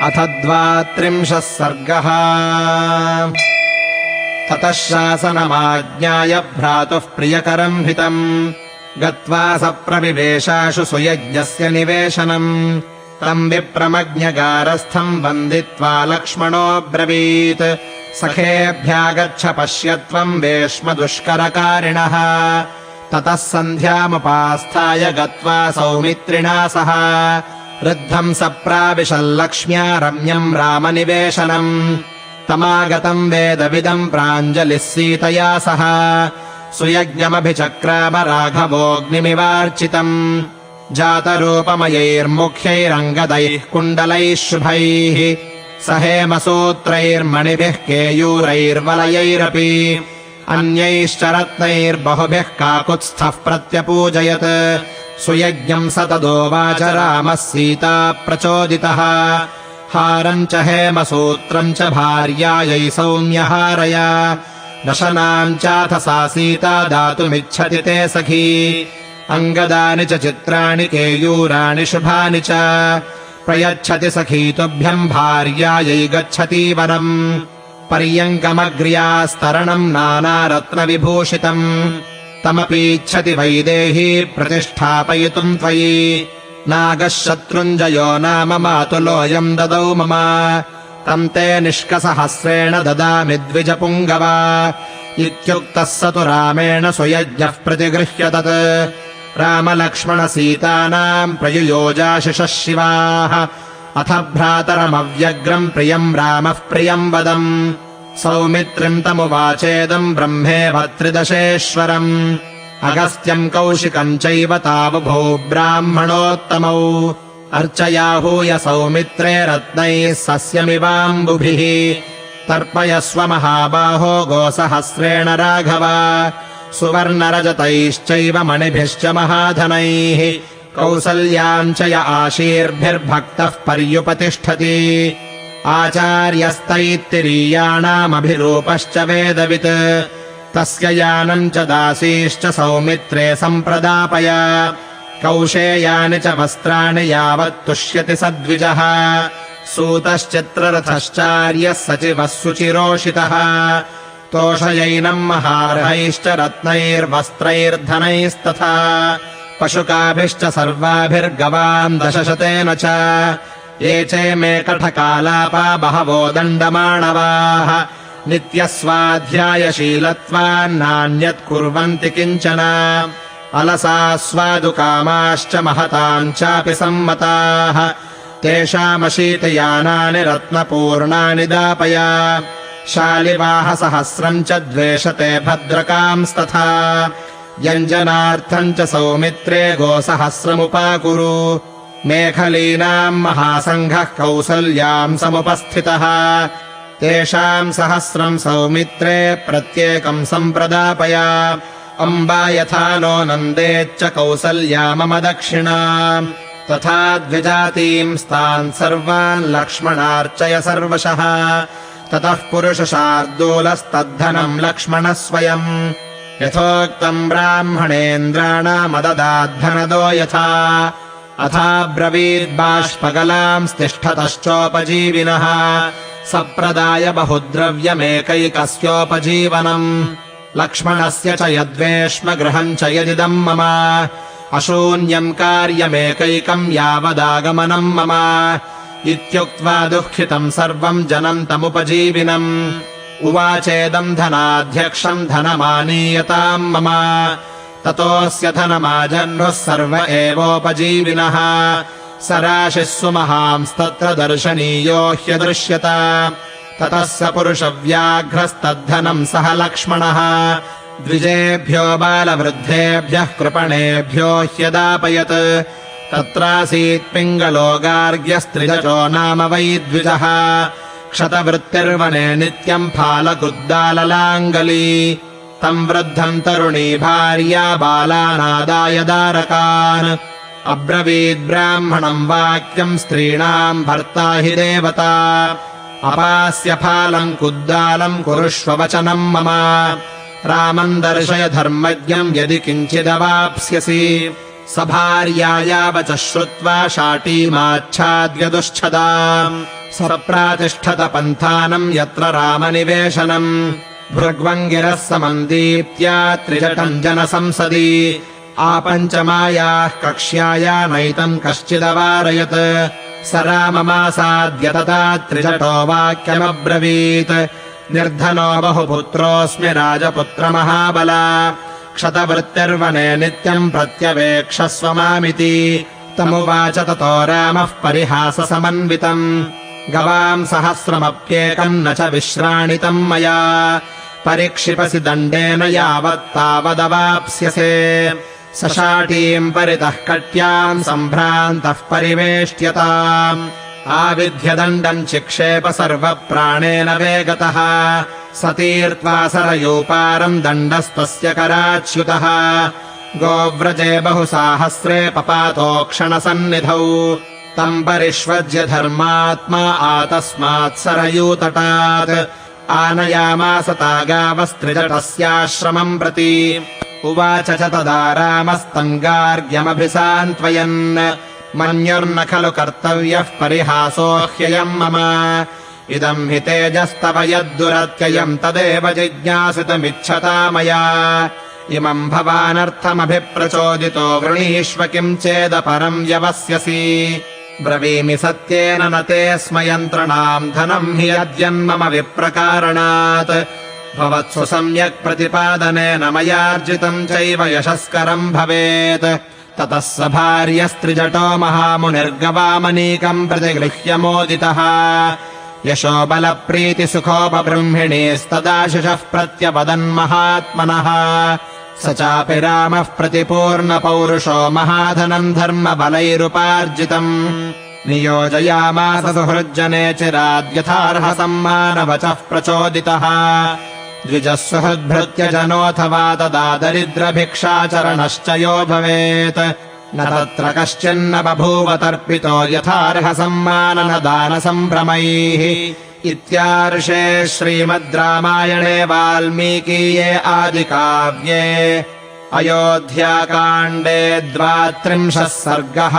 अथ 32 सर्गः। ततः शासनमाज्ञाय भ्रातुः प्रियकरम् हितम् गत्वा सप्रविवेशाशु सुयज्ञस्य निवेशनम् तम् विप्रमज्ञगारस्थम् वन्दित्वा लक्ष्मणोऽब्रवीत् सखेभ्यागच्छ पश्य त्वम् वेश्म दुष्करकारिणः। ततः सन्ध्यामुपास्थाय गत्वा सौमित्रिणा सह वृद्धम् सप्राविशल्लक्ष्म्या रम्यम् रामनिवेशनम् तमागतम् वेदविदम् प्राञ्जलिः सीतया सह सुयज्ञमभिचक्राम राघवोऽग्निमिवार्चितम् जातरूपमयैर्मुख्यैरङ्गदैः कुण्डलैः शुभैः सहेमसूत्रैर्मणिभिः केयूरैर्वलयैरपि अन्यैश्च रत्नैर्बहुभिः काकुत्स्थः प्रत्यपूजयत् सुयज्ञम् स तदोवाच रामः सीता प्रचोदितः हारम् च हेमसूत्रम् च भार्यायै सौम्यहारय दशनाम् चाथ सा सीता दातुमिच्छति ते सखी अङ्गदानि च चित्राणि केयूराणि शुभानि च प्रयच्छति सखी तुभ्यम् भार्यायै गच्छति वरम् पर्यङ्कमग्र्यास्तरणम् नानारत्नविभूषितम् तमपीच्छति वैदेही प्रतिष्ठापयितुम् त्वयि नागः शत्रुञ्जयो नाम मातुलोऽयम् ददौ मम तम् ते निष्कसहस्रेण ददामि द्विजपुङ्गवा इत्युक्तः स तु रामेण सुयज्ञः प्रतिगृह्य तत् रामलक्ष्मणसीतानाम् प्रयुयोजाशिषः शिवाः अथ भ्रातरमव्यग्रम् प्रियम् रामः प्रियम् वदम् सौमित्रिम् तमुवाचेदम् ब्रह्मेव त्रिदशेश्वरम् अगस्त्यम् कौशिकम् चैव तावुभौ ब्राह्मणोत्तमौ अर्चयाहूय सौमित्रे रत्नैः सस्यमिवाम्बुभिः तर्पयस्व महाबाहो गोसहस्रेण राघव सुवर्णरजतैश्चैव मणिभिश्च महाधनैः कौसल्याम् च य आशीर्भिर्भक्तः पर्युपतिष्ठति आचार्यस्तैत्तिरीयाणामभिरूपश्च वेदवित् तस्य यानम् च दासीश्च सौमित्रे सम्प्रदापय कौशेयानि च वस्त्राणि यावत् तुष्यति सद्विजः सूतश्चित्ररथश्चार्यः सचिवः सुचिरोषितः तोषयैनम् महार्हैश्च रत्नैर्वस्त्रैर्धनैस्तथा पशुकाभिश्च सर्वाभिर्गवाम् 10 च ये चैमे कठकालापा बहवो दण्डमाणवाः नित्यस्वाध्यायशीलत्वान्नान्यत् कुर्वन्ति किञ्चन अलसास्वादुकामाश्च महताम् चापि सम्मताः तेषामशीतयानानि रत्नपूर्णानि दापय शालिवाहसहस्रम् च द्वेषते भद्रकांस्तथा व्यञ्जनार्थम् च सौमित्रे गोसहस्रमुपाकुरु मेखलीनाम् महासङ्घः कौसल्याम् समुपस्थितः तेषाम् सहस्रम् सौमित्रे प्रत्येकम् सम्प्रदापय अम्बा यथा नो नन्देच्च कौसल्या मम दक्षिणा तथा द्विजातीम् स्तान् सर्वान् लक्ष्मणार्चय सर्वशः ततः पुरुषशार्दूलस्तद्धनम् लक्ष्मणः स्वयम् यथोक्तम् ब्राह्मणेन्द्राणामददाद्धनदो यथा अथाब्रवीद्बाष्पगलांस्तिष्ठतश्चोपजीविनः सप्रदाय बहुद्रव्यमेकैकस्योपजीवनम् लक्ष्मणस्य च यद्वेश्म गृहम् च यदिदम् मम अशून्यम् कार्यमेकैकम् यावदागमनम् मम इत्युक्त्वा दुःखितम् सर्वम् जनम् तमुपजीविनम् उवाचेदम् धनाध्यक्षम् धनमानीयताम् मम ततोऽस्य धनमाजह्नुः सर्व एवोपजीविनः स राशिः सुमहांस्तत्र दर्शनीयो ह्यदृश्यत ततः स पुरुषव्याघ्रस्तद्धनम् सह लक्ष्मणः द्विजेभ्यो बालवृद्धेभ्यः कृपणेभ्यो ह्यदापयत् तत्रासीत् पिङ्गलो गार्ग्यस्त्रिदशो नाम वै द्विजः क्षतवृत्तिर्वने नित्यम् फालकुद्दाललाङ्गली तम् वृद्धम् तरुणी भार्या बालानादाय दारकान् अब्रवीद्ब्राह्मणम् वाक्यम् स्त्रीणाम् भर्ता हि देवता अपास्य फालम् कुद्दालम् कुरुष्व वचनम् मम रामम् दर्शय धर्मज्ञम् यदि किञ्चिदवाप्स्यसि स भार्याया वचः श्रुत्वा शाटीमाच्छाद्य दुश्छदा सप्रातिष्ठत पन्थानम् यत्र रामनिवेशनम् भृग्वङ्गिरः समन्दीप्त्या त्रिजटम् जनसंसदि आपञ्चमायाः कक्ष्यायानैतम् कश्चिदवारयत् स राममासाद्य तथा त्रिजटो वाक्यमब्रवीत् निर्धनो बहुपुत्रोऽस्मि राजपुत्रमहाबला क्षतवृत्तिर्वने नित्यम् प्रत्यवेक्षस्व मामिति तमुवाच ततो रामः परिहाससमन्वितम् गवाम् सहस्रमप्येकम् न च विश्राणितम् मया परिक्षिपसि दण्डेन यावत्तावदवाप्स्यसे सशाटीम् परितः कट्याम् सम्भ्रान्तः परिवेष्ट्यताम् आविध्यदण्डम् चिक्षेप सर्वप्राणेन वेगतः सतीर्त्वा सरयूपारम् दण्डस्तस्य कराच्युतः गोव्रजे बहुसाहस्रे पपातो क्षणसन्निधौ तम् परिष्वज्य धर्मात्मा आतस्मात् सरयूतटात् आनयामास तागावस्त्रिजटस्याश्रमम् प्रति उवाच च तदा रामस्तम् गार्ग्यमभिसान्त्वयन् मन्युर्न खलु कर्तव्यः परिहासो ह्ययम् मम इदम् हि तेजस्तव यद्दुरत्ययम् तदेव जिज्ञासितुमिच्छता मया इमम् भवानर्थमभिप्रचोदितो वृणीष्व किम् चेदपरम् व्यवस्यसि ब्रवीमि सत्येन न ते स्म यन्त्रणाम् धनम् हि यद्यन्मम विप्रकारणात् भवत्सु सम्यक् प्रतिपादनेन मयार्जितम् चैव यशस्करम् भवेत् ततः स भार्यस्त्रिजटो महामुनिर्गवामनीकम् प्रतिगृह्य मोदितः यशोबलप्रीतिसुखोपबृंहिणीस्तदाशिषः प्रत्यवदन्महात्मनः स चापि रामः प्रतिपूर्णपौरुषो महाधनम् धर्मबलैरुपार्जितम् नियोजयामास सुहृज्जने चिराद्यथार्हसम्मानवचः प्रचोदितः द्विजः सुहृद्भृत्य जनोऽथवा तदा दरिद्रभिक्षाचरणश्च यो भवेत् न तत्र कश्चिन्न बभूव तर्पितो यथार्हसम्माननदानसम्भ्रमैः इत्यार्षे श्रीमद् रामायणे वाल्मीकीये आदिकाव्ये अयोध्याकाण्डे 32 सर्गः।